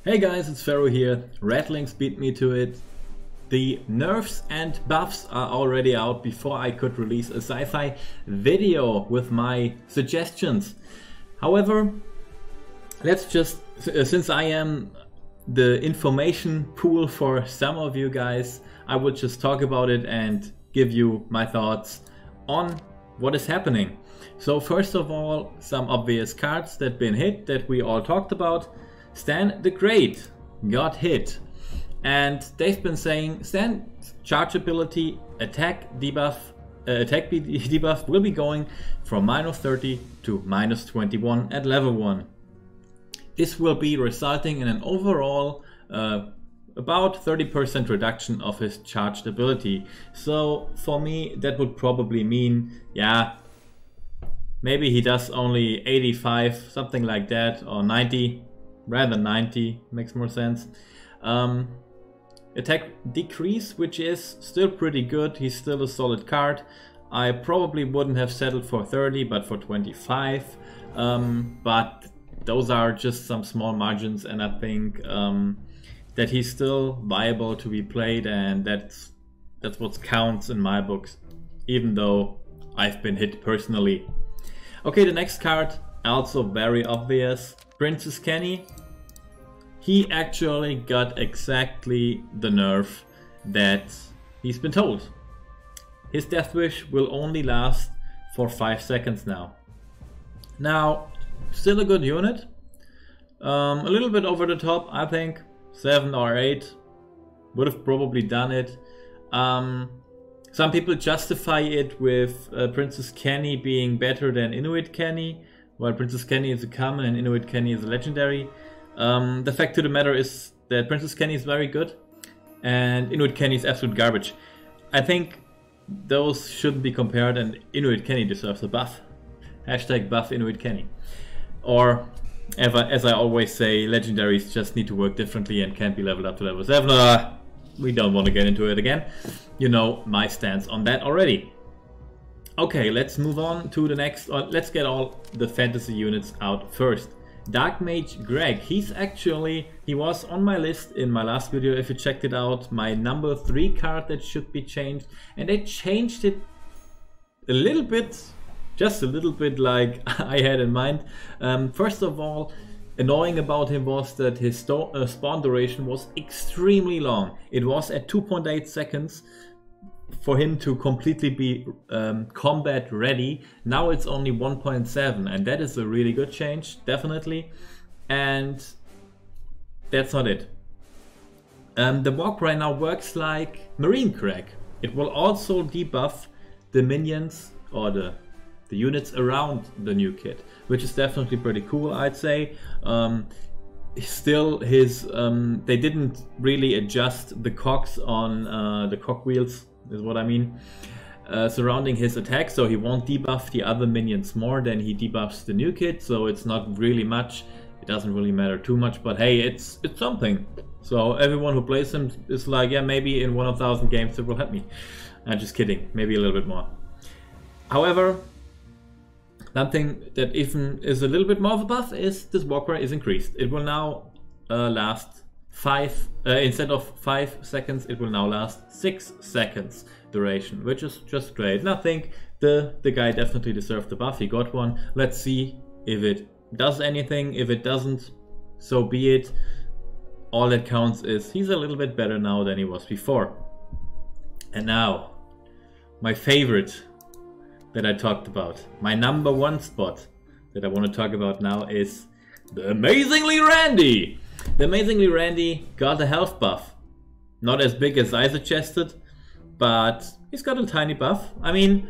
Hey guys, it's Pharaoh here. Rattlings beat me to it. The nerfs and buffs are already out before I could release a sci-fi video with my suggestions. However, let's just, since I am the information pool for some of you guys, I will just talk about it and give you my thoughts on what is happening. So first of all, some obvious cards that been hit that we all talked about. Stan the Great got hit, and they've been saying Stan's charge ability, attack debuff will be going from -30 to -21 at level 1. This will be resulting in an overall about 30% reduction of his charged ability. So for me that would probably mean, yeah, maybe he does only 85, something like that, or 90. Rather 90 makes more sense. Attack decrease, which is still pretty good. He's still a solid card. I probably wouldn't have settled for 30 but for 25, but those are just some small margins, and I think that he's still viable to be played, and that's what counts in my books, even though I've been hit personally. Okay, the next card, also very obvious. Princess Kenny, he actually got exactly the nerf that he's been told. His Death Wish will only last for 5 seconds now. Now, still a good unit. A little bit over the top, I think. 7 or 8 would have probably done it. Some people justify it with Princess Kenny being better than Inuit Kenny, while Princess Kenny is a common and Inuit Kenny is a legendary. The fact of the matter is that Princess Kenny is very good and Inuit Kenny is absolute garbage. I think those shouldn't be compared, and Inuit Kenny deserves a buff. Hashtag buff Inuit Kenny. Or, as I always say, legendaries just need to work differently and can't be leveled up to level 7. We don't want to get into it again. You know my stance on that already. Okay, let's move on to the next. Let's get all the fantasy units out first. Dark Mage Greg, he was on my list in my last video, if you checked it out, my number 3 card that should be changed, and they changed it a little bit, just a little bit like I had in mind. First of all, annoying about him was that his spawn duration was extremely long. It was at 2.8 seconds for him to completely be combat ready. Now it's only 1.7, and that is a really good change, definitely. And that's not it. The walk right now works like Marine Crack. It will also debuff the minions or the units around the new kit, which is definitely pretty cool, I'd say. Still, they didn't really adjust the cogs on the cogwheels, is what I mean, surrounding his attack, so he won't debuff the other minions more than he debuffs the new kit, so it's not really much. It doesn't really matter too much, but hey, it's something. So everyone who plays him is like, yeah, maybe in 1,000 games it will help me. I'm just kidding, maybe a little bit more. However, something that even is a little bit more of a buff is this walker is increased. It will now last 5, instead of 5 seconds, it will now last 6 seconds duration, which is just great. And I think the guy definitely deserved the buff. He got one. Let's see if it does anything. If it doesn't, so be it. All that counts is he's a little bit better now than he was before. And now, my favorite that I talked about, my number 1 spot that I want to talk about now is the Amazingly Randi. The Amazingly Randi got a health buff. Not as big as I suggested, but he's got a tiny buff. I mean,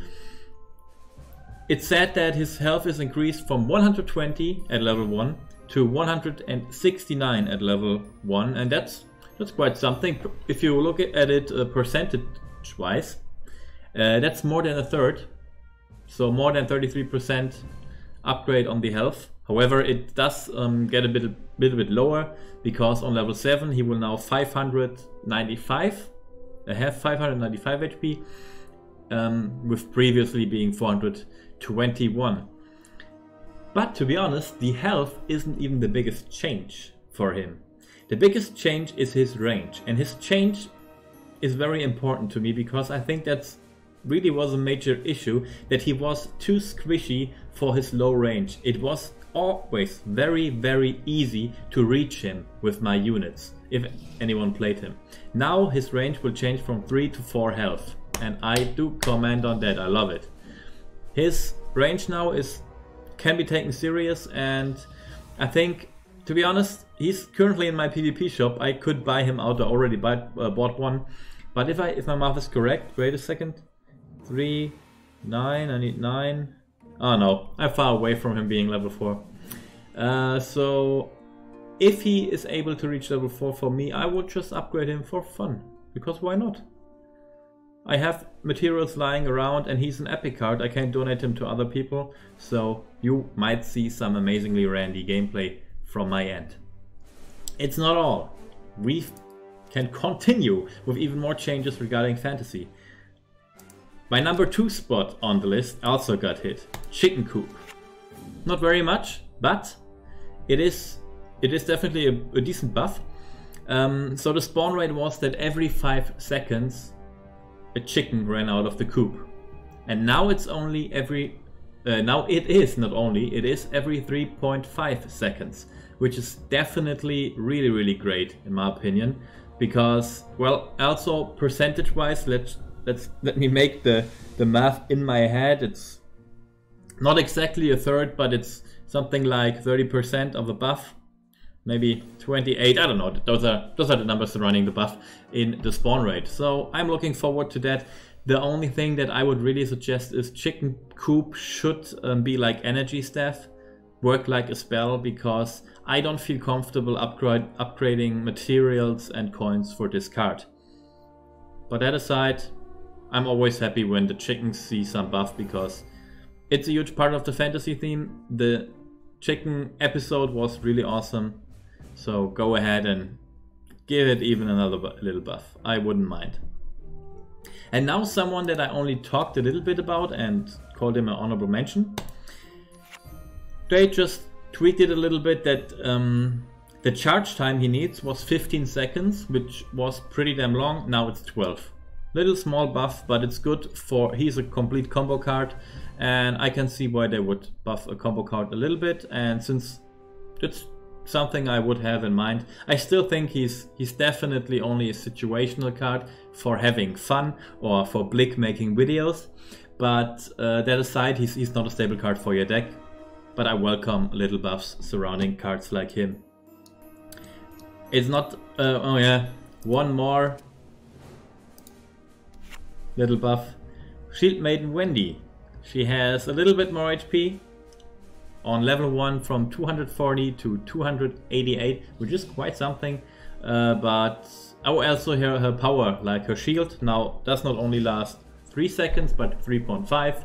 it's said that his health is increased from 120 at level 1 to 169 at level 1, and that's quite something. If you look at it percentage-wise, that's more than a third. So more than 33% upgrade on the health. However, it does get a little bit lower, because on level 7 he will now have 595 HP, with previously being 421. But to be honest, the health isn't even the biggest change for him. The biggest change is his range, and his change is very important to me because I think that's really was a major issue, that he was too squishy for his low range. It was always very easy to reach him with my units if anyone played him. Now his range will change from 3 to 4 health, and I do comment on that. I love it. His range now can be taken serious, and I think, to be honest, he's currently in my PvP shop. I could buy him out. I already bought one, but if my math is correct, wait a second, 3, 9, I need 9. Oh no, I'm far away from him being level 4. So if he is able to reach level 4 for me, I would just upgrade him for fun, because why not? I have materials lying around and he's an epic card. I can't donate him to other people, so you might see some amazingly Randy gameplay from my end. It's not all. We can continue with even more changes regarding fantasy. My number 2 spot on the list also got hit. Chicken Coop. Not very much, but it is definitely a decent buff. So the spawn rate was that every 5 seconds a chicken ran out of the coop, and now it's only every now it is every 3.5 seconds, which is definitely really great in my opinion, because, well, also percentage wise, let me make the math in my head. It's not exactly a third, but it's something like 30% of the buff, maybe 28, I don't know. Those are the numbers surrounding the buff in the spawn rate. So I'm looking forward to that. The only thing that I would really suggest is Chicken Coop should be like Energy Staff, work like a spell, because I don't feel comfortable upgrading materials and coins for this card. But that aside, I'm always happy when the chickens see some buff, because it's a huge part of the fantasy theme. The chicken episode was really awesome, so go ahead and give it even another little buff. I wouldn't mind. And now someone that I only talked a little bit about and called him an honorable mention. They just tweeted a little bit that the charge time he needs was 15 seconds, which was pretty damn long. Now it's 12. Little small buff, but it's good for, he's a complete combo card, and I can see why they would buff a combo card a little bit, and since it's something I would have in mind, I still think he's definitely only a situational card for having fun or for Blick making videos, but that aside, he's not a stable card for your deck, but I welcome little buffs surrounding cards like him. It's not, oh yeah, one more little buff. Shield Maiden Wendy. She has a little bit more HP on level 1 from 240 to 288, which is quite something. But I will also hear her power, like her shield, now does not only last 3 seconds but 3.5.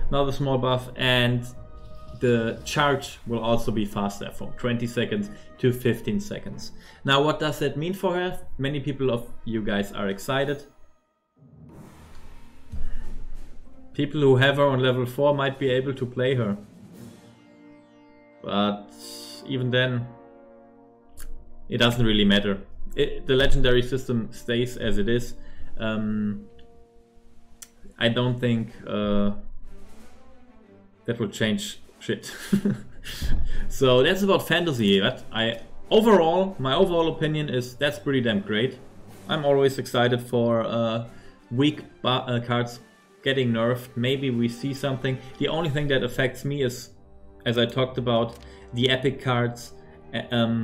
Another small buff, and the charge will also be faster from 20 seconds to 15 seconds. Now what does that mean for her? Many people of you guys are excited. People who have her on level 4 might be able to play her. But even then, it doesn't really matter. The legendary system stays as it is. I don't think that will change shit. So that's about fantasy. But my overall opinion is that's pretty damn great. I'm always excited for weak cards getting nerfed. Maybe we see something. The only thing that affects me is, as I talked about, the epic cards,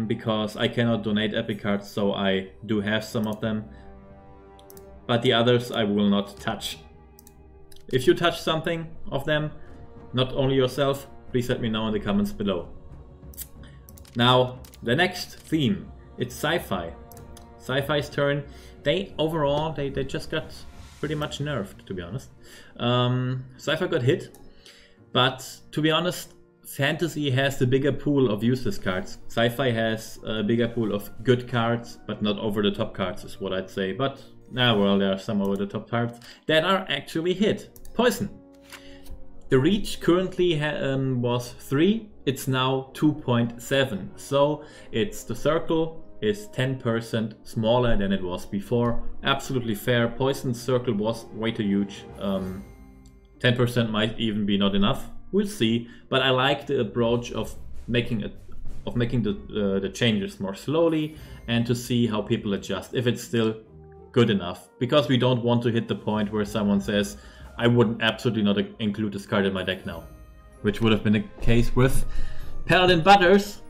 because I cannot donate epic cards, so I do have some of them, but the others I will not touch. If you touch something of them, not only yourself, please let me know in the comments below. Now the next theme, it's SciFi. SciFi's turn. They just got pretty much nerfed, to be honest. SciFi got hit, but to be honest, Fantasy has the bigger pool of useless cards. SciFi has a bigger pool of good cards, but not over-the-top cards is what I'd say. But, well, there are some over-the-top cards that are actually hit. Poison. The reach currently was 3, it's now 2.7. So it's the circle is 10% smaller than it was before. Absolutely fair. Poison circle was way too huge. 10% might even be not enough. We'll see. But I like the approach of making the changes more slowly and to see how people adjust, if it's still good enough. Because we don't want to hit the point where someone says, I would absolutely not include this card in my deck now. Which would have been the case with Paladin Butters,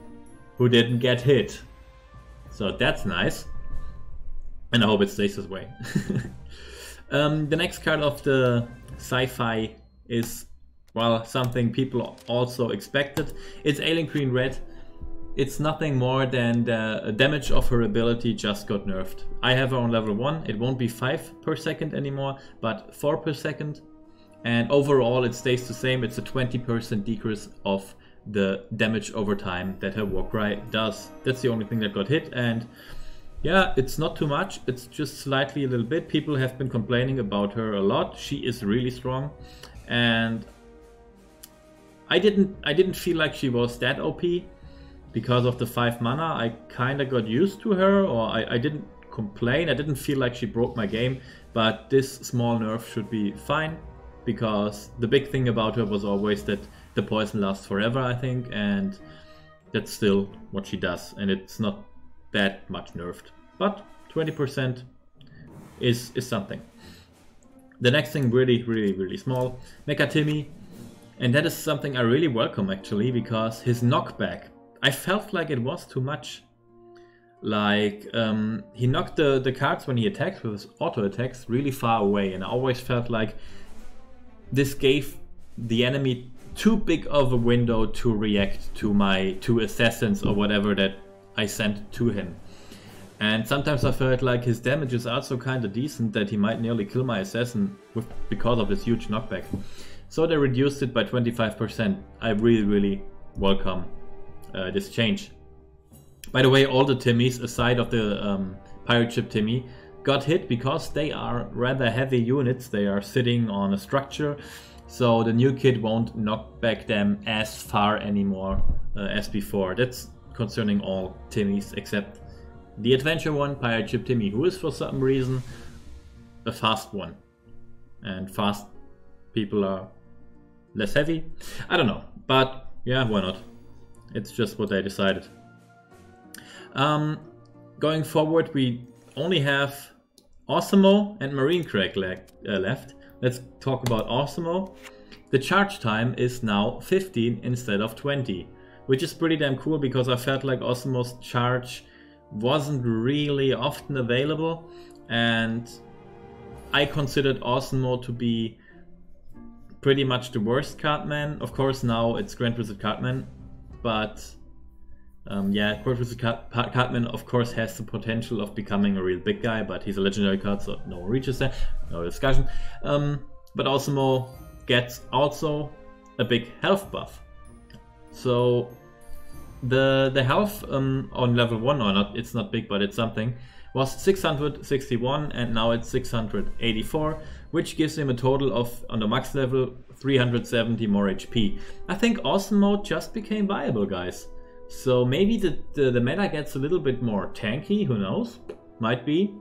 who didn't get hit. So that's nice. And I hope it stays this way. The next card of the SciFi is, well, something people also expected. It's Alien Green Red. It's nothing more than the damage of her ability just got nerfed. I have her on level 1. It won't be 5 per second anymore, but 4 per second. And overall it stays the same. It's a 20% decrease of the damage over time that her Warcry does. That's the only thing that got hit, and yeah, it's not too much. It's just slightly a little bit. People have been complaining about her a lot. She is really strong, and I didn't feel like she was that OP because of the 5 mana. I kind of got used to her, or I didn't complain. I didn't feel like she broke my game, but this small nerf should be fine, because the big thing about her was always that the poison lasts forever, I think, and that's still what she does, and it's not that much nerfed. But 20% is something. The next thing, really small, Mecha Timmy, and that is something I really welcome actually, because his knockback, I felt like it was too much. Like, he knocked the cards when he attacks with his auto attacks really far away, and I always felt like this gave the enemy too big of a window to react to my 2 assassins or whatever that I sent to him. And sometimes I felt like his damage is also kind of decent, that he might nearly kill my assassin because of this huge knockback. So they reduced it by 25%. I really welcome this change. By the way, all the Timmies aside of the Pirate Ship Timmy got hit because they are rather heavy units. They are sitting on a structure, so the new kit won't knock back them as far anymore as before. That's concerning all Timmies except the adventure one, Pirate Ship Timmy, who is for some reason a fast one. And fast people are less heavy. I don't know, but yeah, why not? It's just what they decided. Going forward, we only have Osimo and Marine Crag left. Let's talk about Osimo. The charge time is now 15 instead of 20, which is pretty damn cool, because I felt like Osimo's charge wasn't really often available, and I considered Osimo to be pretty much the worst cardman. Of course now it's Grand Wizard Cardman, but yeah, Grand Wizard Cardman of course has the potential of becoming a real big guy, but he's a legendary card, so no reaches there, no discussion. But Osimo gets also a big health buff. So the health on level 1, or not, it's not big but it's something, was 661 and now it's 684, which gives him a total of, on the max level, 370 more HP. I think Osimo just became viable, guys. So maybe the meta gets a little bit more tanky, who knows? Might be.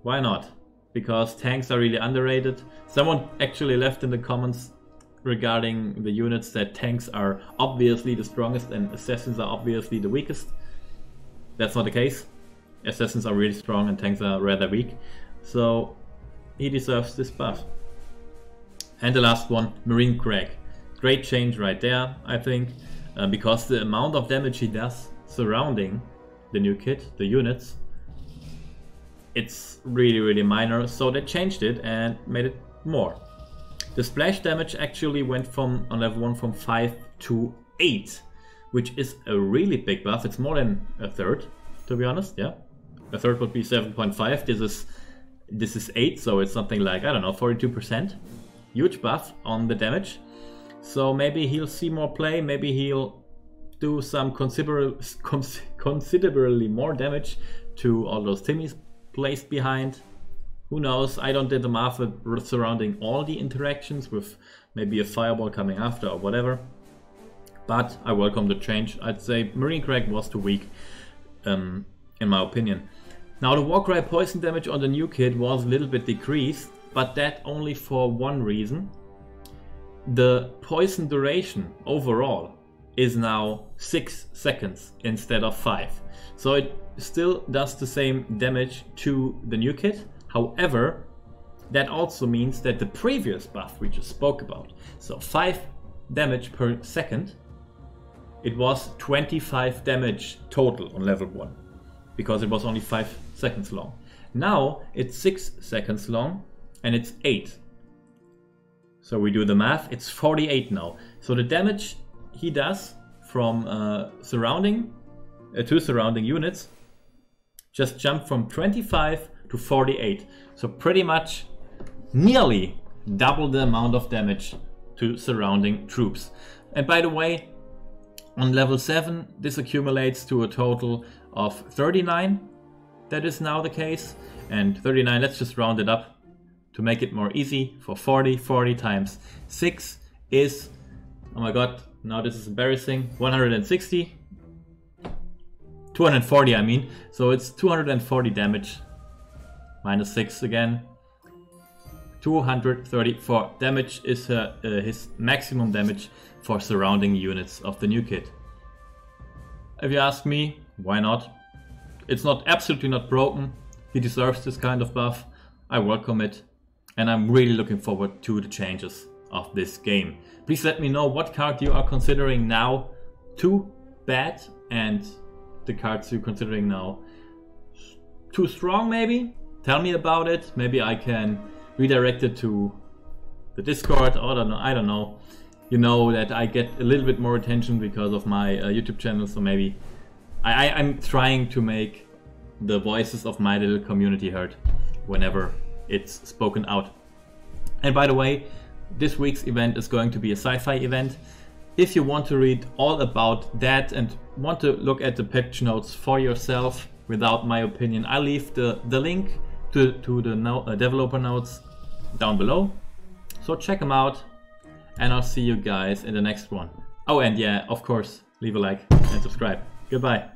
Why not? Because tanks are really underrated. Someone actually left in the comments regarding the units that tanks are obviously the strongest and assassins are obviously the weakest. That's not the case. Assassins are really strong and tanks are rather weak. So he deserves this buff. And the last one, Marine Crag. Great change right there, I think. Because the amount of damage he does surrounding the new kit, the units, it's really minor, so they changed it and made it more. The splash damage actually went from, on level 1, from 5 to 8, which is a really big buff. It's more than a third, to be honest, yeah. A third would be 7.5, this is 8, so it's something like, I don't know, 42%. Huge buff on the damage. So maybe he'll see more play, maybe he'll do some considerably more damage to all those Timmies placed behind. Who knows, I don't do the math surrounding all the interactions with maybe a fireball coming after or whatever. But I welcome the change. I'd say Marine Crag was too weak. in my opinion. Now the Warcry poison damage on the new kit was a little bit decreased, but that only for one reason. The poison duration overall is now 6 seconds instead of 5. So it still does the same damage to the new kit. However, that also means that the previous buff we just spoke about, so 5 damage per second, it was 25 damage total on level 1, because it was only 5 seconds long. Now it's 6 seconds long and it's 8. So we do the math, it's 48 now. So the damage he does from surrounding units just jumped from 25 to 48. So pretty much nearly double the amount of damage to surrounding troops. And by the way, on level 7 this accumulates to a total of 39. That is now the case. And 39, let's just round it up to make it more easy. For 40 times 6 is, oh my god, now this is embarrassing, 160. 240 I mean. So it's 240 damage. Minus 6 again. 234 damage is his maximum damage for surrounding units of the new kit. If you ask me, why not? It's not absolutely not broken. He deserves this kind of buff. I welcome it. And I'm really looking forward to the changes of this game. Please let me know what card you are considering now too bad and the cards you're considering now too strong maybe. Tell me about it. Maybe I can redirect it to the Discord, or I don't know. You know that I get a little bit more attention because of my YouTube channel, so maybe I'm trying to make the voices of my little community heard whenever it's spoken out. And by the way, this week's event is going to be a sci-fi event. If you want to read all about that and want to look at the patch notes for yourself without my opinion, I'll leave the link to the developer notes down below. So check them out and I'll see you guys in the next one. Oh, and yeah, of course, leave a like and subscribe. Goodbye.